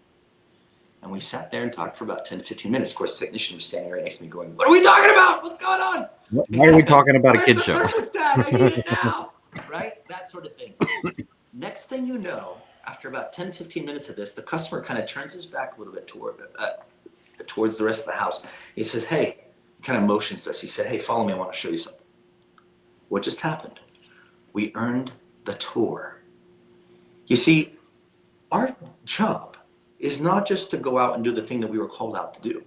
And we sat there and talked for about 10 to 15 minutes. Of course, the technician was standing right next to me going, what are we talking about? What's going on? Why are we talking about a Where's kid the show? thermostat? I need it now. Right? That sort of thing. Next thing you know, after about 10, 15 minutes of this, the customer kind of turns his back a little bit towards the rest of the house. He says, hey, kind of motions to us. He said, hey, follow me. I want to show you something. What just happened? We earned the tour. You see, our job is not just to go out and do the thing that we were called out to do,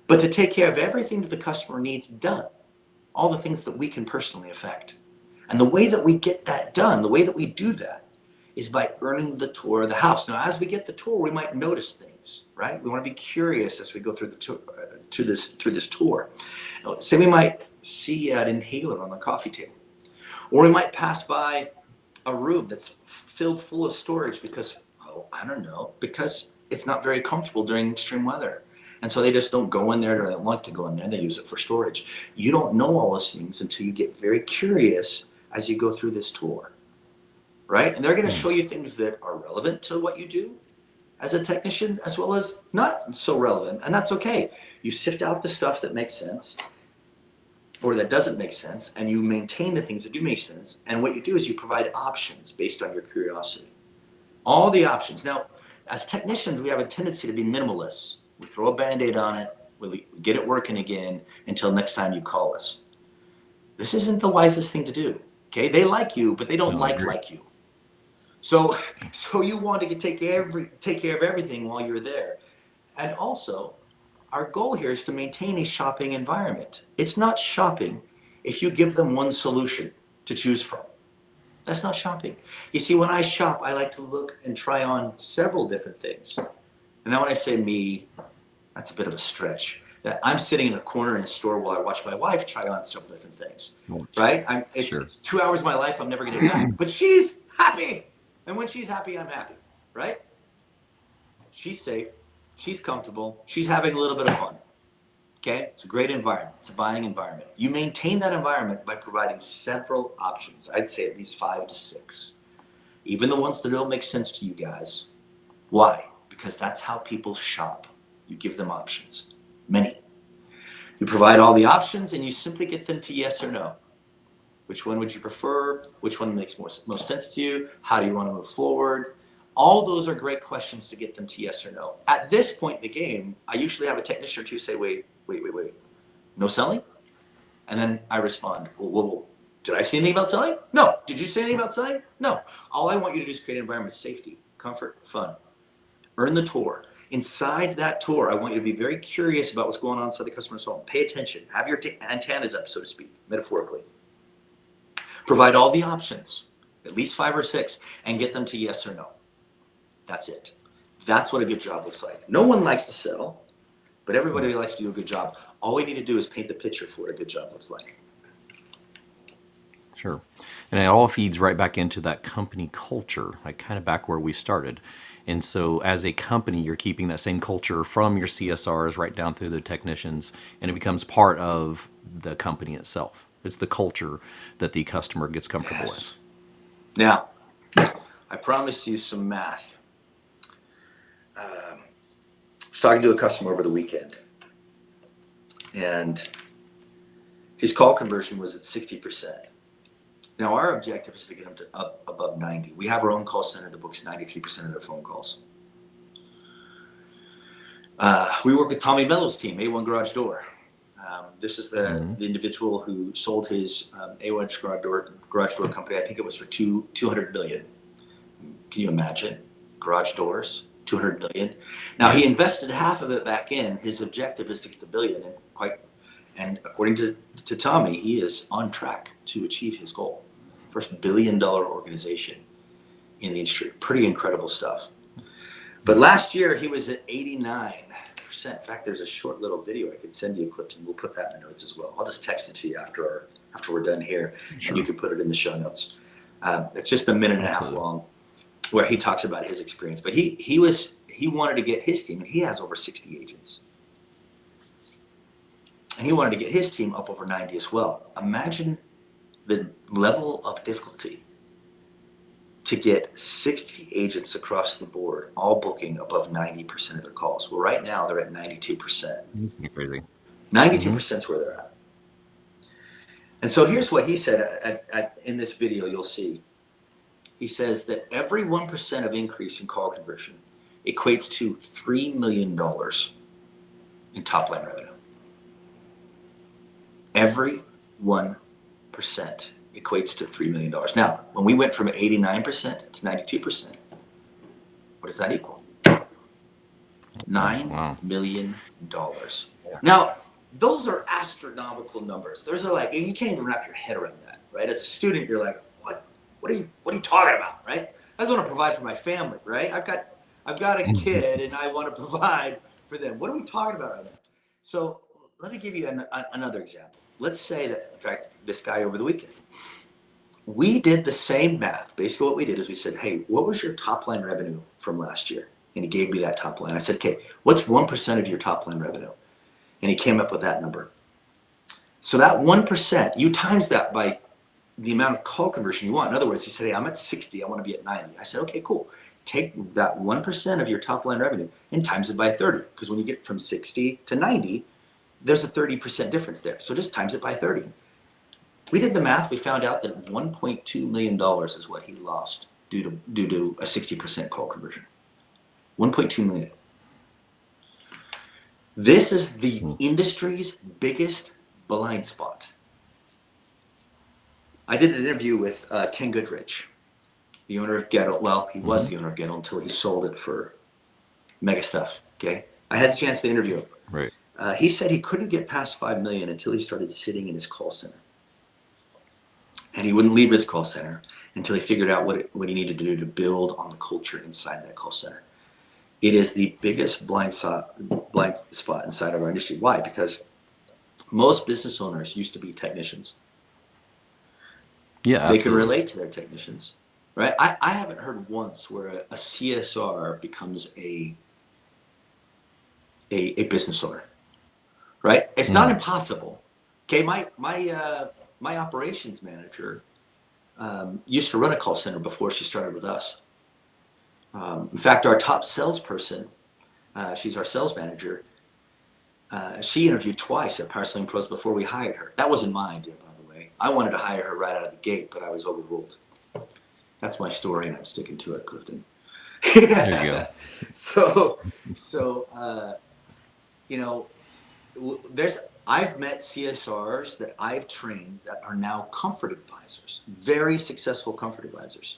but to take care of everything that the customer needs done, all the things that we can personally affect. And the way that we get that done, the way that we do that, is by earning the tour of the house. Now, as we get the tour, we might notice things, right? We want to be curious as we go through the tour, through this tour. Now, say we might see an inhaler on the coffee table, or we might pass by a room that's filled full of storage because, I don't know, because it's not very comfortable during extreme weather. And so they just don't go in there, or they don't want to go in there, and they use it for storage. You don't know all those things until you get very curious as you go through this tour, right? And they're going to show you things that are relevant to what you do as a technician, as well as not so relevant, and that's okay. You sift out the stuff that makes sense or that doesn't make sense, and you maintain the things that do make sense. And what you do is you provide options based on your curiosity. All the options. Now, as technicians, we have a tendency to be minimalists. We throw a Band-Aid on it, we get it working again until next time you call us. This isn't the wisest thing to do, okay? They like you, but they don't like you. So you want to take care of everything while you're there. And also, our goal here is to maintain a shopping environment. It's not shopping if you give them one solution to choose from. That's not shopping. You see, when I shop, I like to look and try on several different things. And then when I say me, that's a bit of a stretch. That I'm sitting in a corner in a store while I watch my wife try on several different things, right? It's 2 hours of my life I'm never going to get back. But she's happy. And when she's happy, I'm happy, right? She's safe. She's comfortable. She's having a little bit of fun. Okay? It's a great environment. It's a buying environment. You maintain that environment by providing several options. I'd say at least 5 to 6. Even the ones that don't make sense to you guys. Why? Because that's how people shop. You give them options. Many. You provide all the options and you simply get them to yes or no. Which one would you prefer? Which one makes most sense to you? How do you want to move forward? All those are great questions to get them to yes or no. At this point in the game, I usually have a technician or two say, wait. No selling? And then I respond, whoa. Did I say anything about selling? No. Did you say anything about selling? No. All I want you to do is create an environment of safety, comfort, fun. Earn the tour. Inside that tour, I want you to be very curious about what's going on inside the customer's home. Pay attention. Have your antennas up, so to speak, metaphorically. Provide all the options, at least 5 or 6, and get them to yes or no. That's it. That's what a good job looks like. No one likes to sell, but everybody likes to do a good job. All we need to do is paint the picture for what a good job looks like. Sure. And it all feeds right back into that company culture, like kind of back where we started. And so as a company, you're keeping that same culture from your CSRs right down through the technicians, and it becomes part of the company itself. It's the culture that the customer gets comfortable with. Now, I promised you some math. I was talking to a customer over the weekend, and his call conversion was at 60%. Now, our objective is to get them to up above 90. We have our own call center that books 93% of their phone calls. We work with Tommy Mello's team, A1 Garage Door. This is the individual who sold his A1 garage door company. I think it was for $200 million. Can you imagine? Garage doors, $200 million. Now, he invested half of it back in. His objective is to get the billion, and according to Tommy, he is on track to achieve his goal. First billion-dollar organization in the industry. Pretty incredible stuff. But last year, he was at 89%. In fact, there's a short little video I could send you a clip, and we'll put that in the notes as well. I'll just text it to you after we're done here, and you can put it in the show notes. It's just a minute and a half long, where he talks about his experience. But he wanted to get his team, and he has over 60 agents. And he wanted to get his team up over 90 as well. Imagine the level of difficulty to get 60 agents across the board, all booking above 90% of their calls. Well, right now they're at 92%. That's pretty crazy. 92% is where they're at. And so here's what he said in this video, you'll see. He says that every 1% of increase in call conversion equates to $3 million in top line revenue. Every 1% equates to $3 million. Now, when we went from 89% to 92%, what does that equal? $9 million. Now, those are astronomical numbers. Those are like, you can't even wrap your head around that, right? As a student, you're like, what are you talking about, right? I just want to provide for my family, right? I've got a kid and I want to provide for them. What are we talking about right now? So let me give you another example. Let's say that, in fact, this guy over the weekend, we did the same math. Basically what we did is we said, hey, what was your top line revenue from last year? And he gave me that top line. I said, okay, what's 1% of your top line revenue? And he came up with that number. So that 1%, you times that by the amount of call conversion you want. In other words, he said, hey, I'm at 60, I want to be at 90. I said, okay, cool. Take that 1% of your top line revenue and times it by 30. Because when you get from 60 to 90, there's a 30% difference there. So just times it by 30. We did the math. We found out that $1.2 million is what he lost due to a 60% call conversion. 1.2 million. This is the industry's biggest blind spot. I did an interview with Ken Goodrich, the owner of Gettle. Well, he was the owner of Gettle until he sold it for mega stuff. Okay, I had the chance to interview him. Right. He said he couldn't get past 5 million until he started sitting in his call center, and he wouldn't leave his call center until he figured out what he needed to do to build on the culture inside that call center. It is the biggest blind spot inside of our industry. Why? Because most business owners used to be technicians. Yeah, they can relate to their technicians, right? I haven't heard once where a CSR becomes a business owner, right? It's not impossible. Okay, my operations manager used to run a call center before she started with us. In fact, our top salesperson, she's our sales manager. She interviewed twice at Power Selling Pros before we hired her. That wasn't my idea, by the way. I wanted to hire her right out of the gate, but I was overruled. That's my story, and I'm sticking to it, Clifton. There you go. So, I've met CSRs that I've trained that are now comfort advisors, very successful comfort advisors.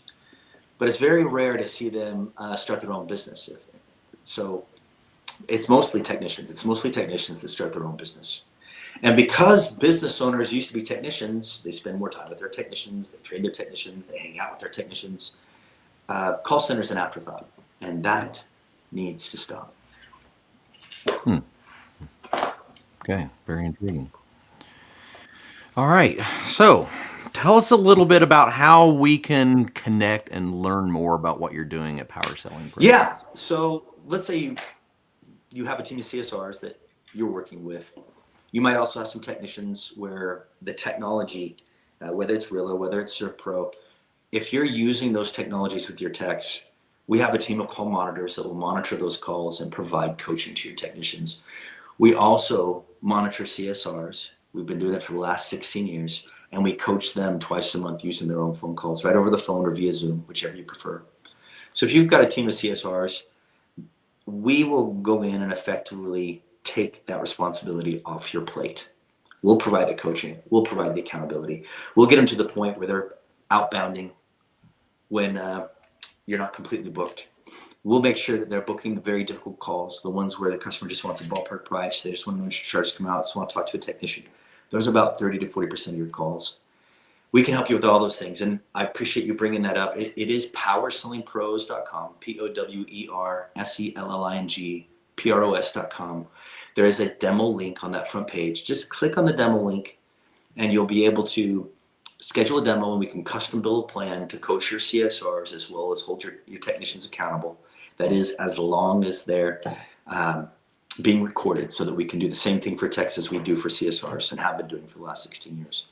But it's very rare to see them start their own business. So it's mostly technicians. It's mostly technicians that start their own business. And because business owners used to be technicians, they spend more time with their technicians, they train their technicians, they hang out with their technicians. Call center is an afterthought, and that needs to stop. Okay, very intriguing. All right, so tell us a little bit about how we can connect and learn more about what you're doing at Power Selling Pros. Yeah, so let's say you have a team of CSRs that you're working with. You might also have some technicians where the technology, whether it's Rilla, whether it's ServPro, if you're using those technologies with your techs, we have a team of call monitors that will monitor those calls and provide coaching to your technicians. We also monitor CSRs. We've been doing it for the last 16 years, and we coach them twice a month using their own phone calls, right over the phone or via Zoom, whichever you prefer. So if you've got a team of CSRs, we will go in and effectively take that responsibility off your plate. We'll provide the coaching. We'll provide the accountability. We'll get them to the point where they're outbounding when you're not completely booked. We'll make sure that they're booking the very difficult calls, the ones where the customer just wants a ballpark price. They just want to know when charges come out, just want to talk to a technician. Those are about 30 to 40% of your calls. We can help you with all those things, and I appreciate you bringing that up. It is powersellingpros.com, POWERSELLING, There is a demo link on that front page. Just click on the demo link, and you'll be able to schedule a demo, and we can custom build a plan to coach your CSRs as well as hold your technicians accountable. That is, as long as they're being recorded, so that we can do the same thing for techs as we do for CSRs and have been doing for the last 16 years.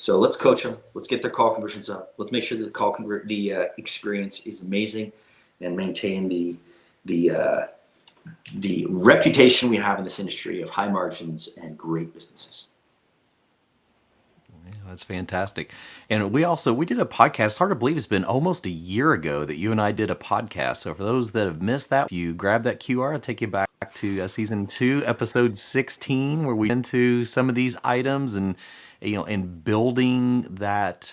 So let's coach them. Let's get their call conversions up. Let's make sure that experience is amazing, and maintain the reputation we have in this industry of high margins and great businesses. Yeah, that's fantastic. And we did a podcast. It's hard to believe it's been almost a year ago that you and I did a podcast. So for those that have missed that, if you grab that QR, I'll take you back to season 2, episode 16, where we get into some of these items and and building that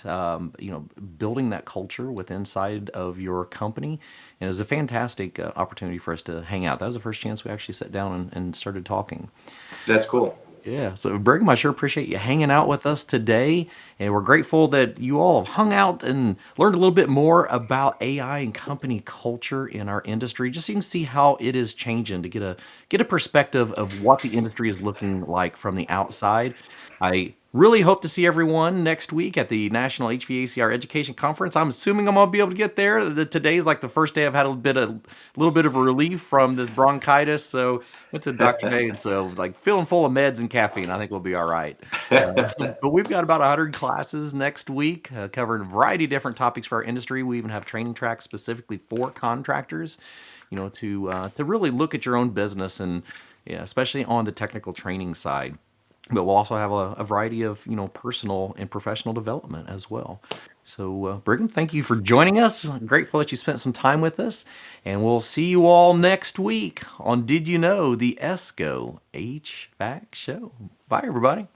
building that culture with inside of your company. And it was a fantastic opportunity for us to hang out. That was the first chance we actually sat down and started talking. That's cool. Yeah, so Brigham, I sure appreciate you hanging out with us today, and we're grateful that you all have hung out and learned a little bit more about AI and company culture in our industry, just so you can see how it is changing to get a perspective of what the industry is looking like from the outside. I really hope to see everyone next week at the National HVACR Education Conference. I'm assuming I'm gonna be able to get there. Today's like the first day I've had a little bit of relief from this bronchitis, so went to the doctor today, and so like feeling full of meds and caffeine. I think we'll be all right. But we've got about 100 classes next week, covering a variety of different topics for our industry. We even have training tracks specifically for contractors, to really look at your own business, and especially on the technical training side. But we'll also have a variety of personal and professional development as well. So Brigham, thank you for joining us. I'm grateful that you spent some time with us, and we'll see you all next week on Did You Know, the ESCO HVAC show. Bye, everybody.